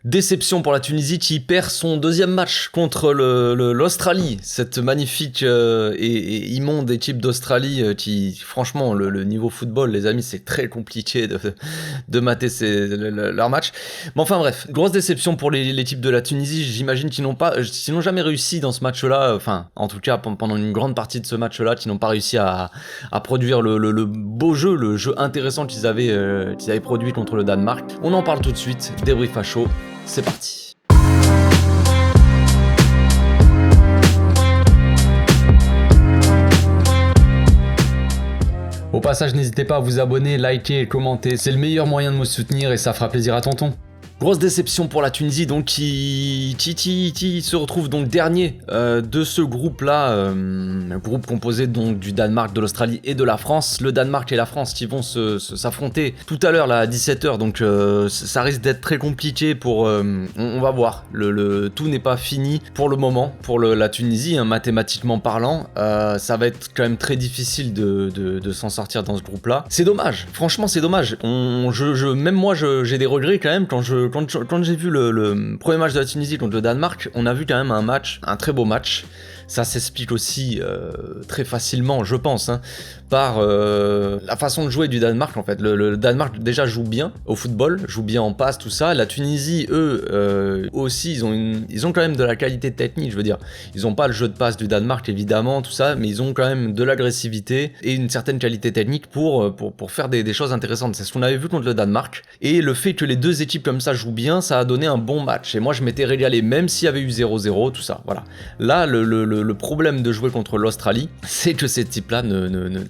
Déception pour la Tunisie qui perd son deuxième match contre l'Australie, cette magnifique et immonde équipe d'Australie qui, franchement, le niveau football, les amis, c'est très compliqué de mater leur match. Mais enfin bref, grosse déception pour l'équipe de la Tunisie. J'imagine qu'ils n'ont jamais réussi dans ce match-là, enfin, en tout cas pendant une grande partie de ce match-là, qu'ils n'ont pas réussi à produire le beau jeu, le jeu intéressant qu'ils avaient produit contre le Danemark. On en parle tout de suite, débrief à chaud. C'est parti. Au passage, n'hésitez pas à vous abonner, liker et commenter. C'est le meilleur moyen de me soutenir et ça fera plaisir à tonton. Grosse déception pour la Tunisie, donc qui se retrouve donc dernier de ce groupe-là, un groupe composé donc du Danemark, de l'Australie et de la France. Le Danemark et la France qui vont s'affronter tout à l'heure là à 17h, donc ça risque d'être très compliqué pour... on va voir, tout n'est pas fini pour le moment, pour la Tunisie, hein, mathématiquement parlant. Ça va être quand même très difficile de s'en sortir dans ce groupe-là. C'est dommage, franchement c'est dommage. Même moi j'ai des regrets quand même quand j'ai vu le premier match de la Tunisie contre le Danemark. On a vu quand même un très beau match. Ça s'explique aussi très facilement, je pense, hein, par la façon de jouer du Danemark en fait. Le Danemark déjà joue bien au football, joue bien en passe, tout ça. La Tunisie, eux aussi, ils ont quand même de la qualité technique, je veux dire. Ils ont pas le jeu de passe du Danemark évidemment, tout ça, mais ils ont quand même de l'agressivité et une certaine qualité technique pour faire des choses intéressantes. C'est ce qu'on avait vu contre le Danemark. Et le fait que les deux équipes comme ça jouent bien, ça a donné un bon match. Et moi je m'étais régalé, même s'il y avait eu 0-0, tout ça. Voilà. Là, le problème de jouer contre l'Australie, c'est que ces types-là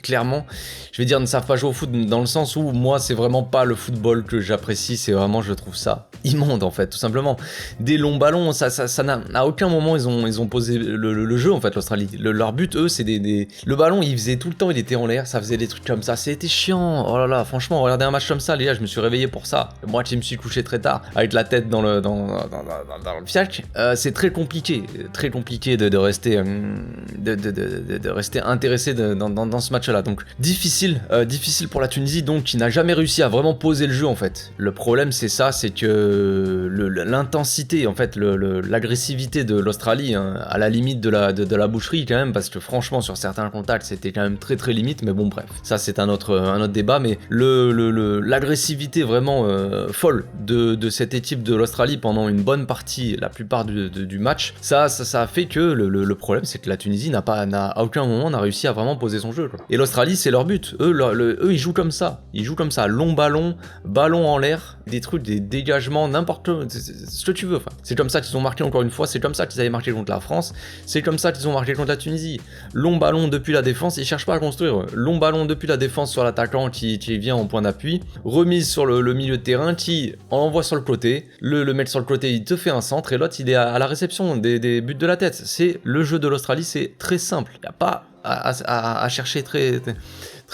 clairement, je vais dire, ne savent pas jouer au foot, dans le sens où moi, c'est vraiment pas le football que j'apprécie, c'est vraiment, je trouve ça immonde en fait, tout simplement. Des longs ballons, ça à aucun moment ils ont posé le jeu en fait, l'Australie. Leur but, eux, c'est le ballon, il faisait tout le temps, il était en l'air, ça faisait des trucs comme ça, c'était chiant. Oh là là, franchement, regarder un match comme ça, les gars, je me suis réveillé pour ça. Moi qui me suis couché très tard, avec la tête dans le fiac, c'est très compliqué de rester intéressé dans ce match-là. Donc difficile pour la Tunisie, donc qui n'a jamais réussi à vraiment poser le jeu en fait. Le problème c'est ça, c'est que l'intensité en fait, l'agressivité de l'Australie, hein, à la limite de la boucherie quand même, parce que franchement sur certains contacts c'était quand même très très limite, mais bon bref, ça c'est un autre débat, mais l'agressivité vraiment folle de cette équipe de l'Australie pendant une bonne partie, la plupart du match, ça a fait que le problème c'est que la Tunisie à aucun moment n'a réussi à vraiment poser son jeu, quoi. Et l'Australie c'est leur but, eux ils jouent comme ça, long ballon en l'air, des trucs, des dégagements, n'importe ce que tu veux, enfin. C'est comme ça qu'ils ont marqué encore une fois, c'est comme ça qu'ils avaient marqué contre la France, c'est comme ça qu'ils ont marqué contre la Tunisie. Long ballon depuis la défense, ils cherchent pas à construire, long ballon depuis la défense sur l'attaquant qui vient en point d'appui, remise sur le milieu de terrain qui envoie sur le côté, le mettre sur le côté, il te fait un centre et l'autre il est à la réception des buts de la tête. C'est le jeu de l'Australie, c'est très simple, il n'y a pas à chercher très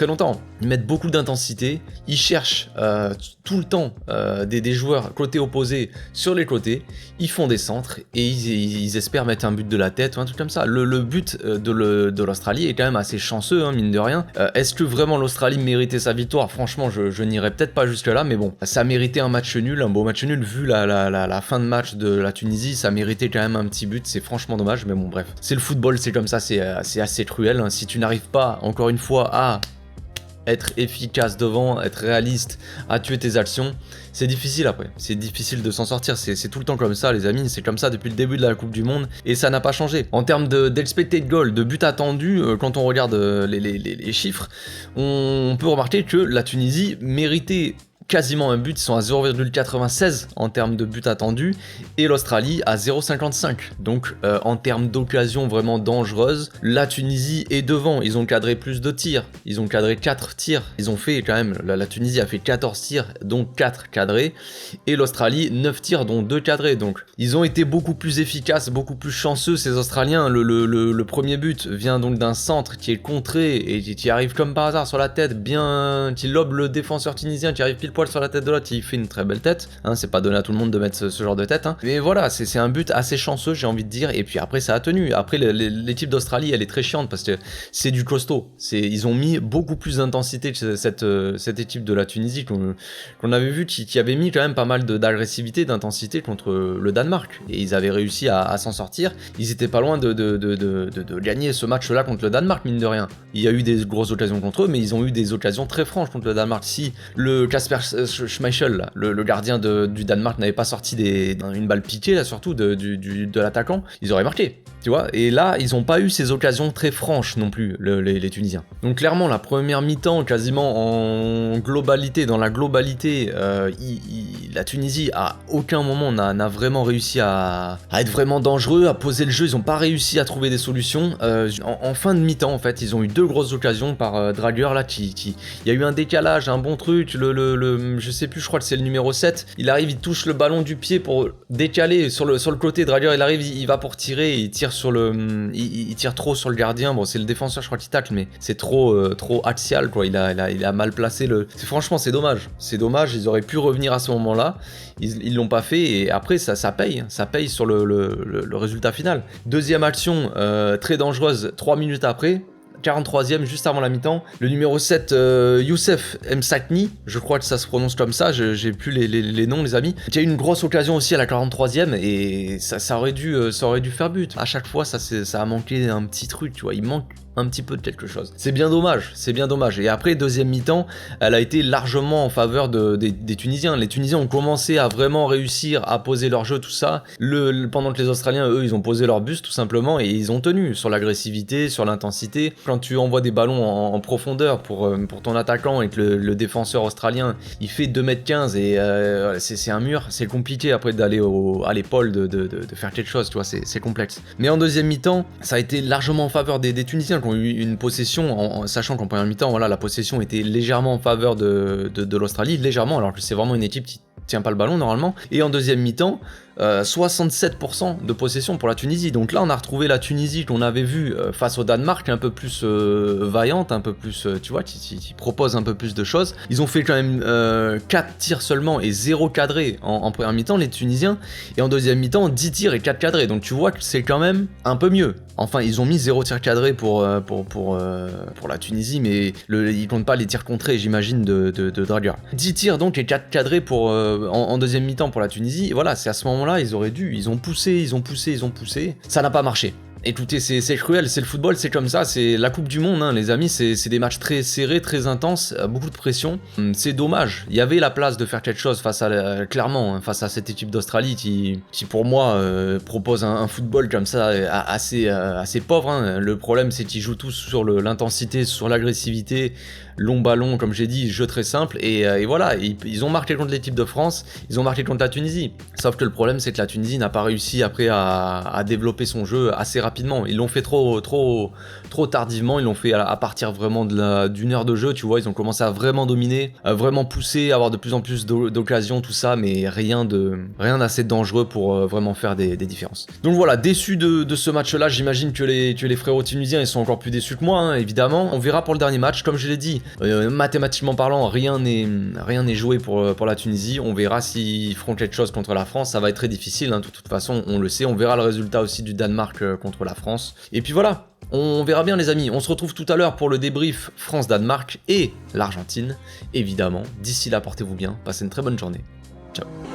longtemps. Ils mettent beaucoup d'intensité, ils cherchent tout le temps des joueurs côté opposé sur les côtés, ils font des centres et ils espèrent mettre un but de la tête ou un truc comme ça. Le but de l'Australie est quand même assez chanceux, hein, mine de rien. Est-ce que vraiment l'Australie méritait sa victoire? Franchement, je n'irai peut-être pas jusque là, mais bon, ça méritait un match nul, un beau match nul, vu la fin de match de la Tunisie, ça méritait quand même un petit but, c'est franchement dommage, mais bon bref. C'est le football, c'est comme ça, c'est assez cruel, hein. Si tu n'arrives pas, encore une fois, à être efficace devant, être réaliste, à tuer tes actions, c'est difficile après, c'est difficile de s'en sortir, c'est tout le temps comme ça les amis, c'est comme ça depuis le début de la Coupe du Monde et ça n'a pas changé. En termes d'expected goal, de buts attendus, quand on regarde les chiffres, on peut remarquer que la Tunisie méritait quasiment un but, ils sont à 0,96 en termes de buts attendus, et l'Australie à 0,55. Donc en termes d'occasion vraiment dangereuse, la Tunisie est devant, ils ont cadré plus de tirs, ils ont cadré 4 tirs, ils ont fait quand même, la Tunisie a fait 14 tirs, dont 4 cadrés, et l'Australie 9 tirs, dont 2 cadrés. Donc ils ont été beaucoup plus efficaces, beaucoup plus chanceux ces Australiens. Le premier but vient donc d'un centre qui est contré et qui arrive comme par hasard sur la tête, bien, qui lobe le défenseur tunisien qui arrive pile poil poil sur la tête de l'autre, il fait une très belle tête, hein, c'est pas donné à tout le monde de mettre ce genre de tête, hein. Mais voilà, c'est un but assez chanceux, j'ai envie de dire, et puis après ça a tenu. Après l'équipe d'Australie, elle est très chiante parce que c'est du costaud, ils ont mis beaucoup plus d'intensité que cette équipe de la Tunisie qu'on avait vu, qui avait mis quand même pas mal d'agressivité, d'intensité contre le Danemark, et ils avaient réussi à s'en sortir. Ils étaient pas loin de gagner ce match-là contre le Danemark, mine de rien. Il y a eu des grosses occasions contre eux, mais ils ont eu des occasions très franches contre le Danemark. Si le Kasper Schmeichel, là, le gardien du Danemark, n'avait pas sorti une balle piquée, là, surtout de l'attaquant, ils auraient marqué. Tu vois, et là, ils n'ont pas eu ces occasions très franches non plus, les Tunisiens. Donc clairement, la première mi-temps, quasiment en globalité, dans la globalité, la Tunisie, à aucun moment, n'a vraiment réussi à être vraiment dangereux, à poser le jeu. Ils n'ont pas réussi à trouver des solutions. En fin de mi-temps, en fait, ils ont eu 2 grosses occasions par Drager, là, il y a eu un décalage, un bon truc, je sais plus, je crois que c'est le numéro 7. Il arrive, il touche le ballon du pied pour décaler sur le côté. Drager, il arrive, il va pour tirer, il tire il tire trop sur le gardien. Bon, c'est le défenseur, je crois, qui tacle, mais c'est trop axial, quoi. Il a mal placé franchement, c'est dommage. C'est dommage, ils auraient pu revenir à ce moment-là. Ils l'ont pas fait, et après, ça paye sur le résultat final. Deuxième action, très dangereuse, 3 minutes après. 43e, juste avant la mi-temps, le numéro 7, Youssef Msakni, je crois que ça se prononce comme ça, j'ai plus les noms, les amis, qui a eu une grosse occasion aussi à la 43e, et ça aurait dû faire but. À chaque fois, ça a manqué un petit truc, tu vois, il manque un petit peu de quelque chose. C'est bien dommage. Et après, deuxième mi-temps, elle a été largement en faveur des Tunisiens. Les Tunisiens ont commencé à vraiment réussir à poser leur jeu, tout ça, pendant que les Australiens, eux, ils ont posé leur bus, tout simplement, et ils ont tenu sur l'agressivité, sur l'intensité. Quand tu envoies des ballons en profondeur pour ton attaquant, et que le défenseur australien, il fait 2m15, et c'est un mur, c'est compliqué après d'aller à l'épaule, de faire quelque chose, tu vois, c'est complexe. Mais en deuxième mi-temps, ça a été largement en faveur des Tunisiens, qui ont eu une possession, sachant qu'en première mi-temps, voilà, la possession était légèrement en faveur de l'Australie, légèrement, alors que c'est vraiment une équipe qui tient pas le ballon normalement. Et en deuxième mi-temps, 67% de possession pour la Tunisie. Donc là, on a retrouvé la Tunisie qu'on avait vue face au Danemark, un peu plus vaillante, un peu plus, tu vois, qui propose un peu plus de choses. Ils ont fait quand même 4 tirs seulement et 0 cadré en première mi-temps, les Tunisiens. Et en deuxième mi-temps, 10 tirs et 4 cadrés. Donc tu vois que c'est quand même un peu mieux. Enfin, ils ont mis 0 tir cadré pour la Tunisie, mais ils comptent pas les tirs contrés, j'imagine, de Drager. 10 tirs donc et 4 cadrés en deuxième mi-temps pour la Tunisie. Et voilà, c'est à ce moment-là, ils ont poussé. Ça n'a pas marché. Écoutez, c'est cruel, c'est le football, c'est comme ça, c'est la Coupe du Monde, hein, les amis, c'est des matchs très serrés, très intenses, beaucoup de pression. C'est dommage, il y avait la place de faire quelque chose clairement, face à cette équipe d'Australie qui pour moi propose un football comme ça assez pauvre, hein. Le problème, c'est qu'ils jouent tous sur l'intensité, sur l'agressivité, long ballon, comme j'ai dit, jeu très simple, et voilà, ils ont marqué contre l'équipe de France, ils ont marqué contre la Tunisie. Sauf que le problème, c'est que la Tunisie n'a pas réussi après à développer son jeu assez rapidement. Ils l'ont fait trop tardivement, ils l'ont fait à partir vraiment d'une heure de jeu, tu vois, ils ont commencé à vraiment dominer, vraiment pousser, avoir de plus en plus d'occasions, tout ça, mais rien d'assez dangereux pour vraiment faire des différences. Donc voilà, déçu de ce match-là, j'imagine que les frérots tunisiens, ils sont encore plus déçus que moi, hein, évidemment. On verra pour le dernier match, comme je l'ai dit, mathématiquement parlant, rien n'est joué pour la Tunisie. On verra s'ils feront quelque chose contre la France, ça va être très difficile, hein, de toute façon, on le sait. On verra le résultat aussi du Danemark contre la France. Et puis voilà, on verra bien les amis, on se retrouve tout à l'heure pour le débrief France-Danemark et l'Argentine, évidemment. D'ici là, portez-vous bien, passez une très bonne journée. Ciao.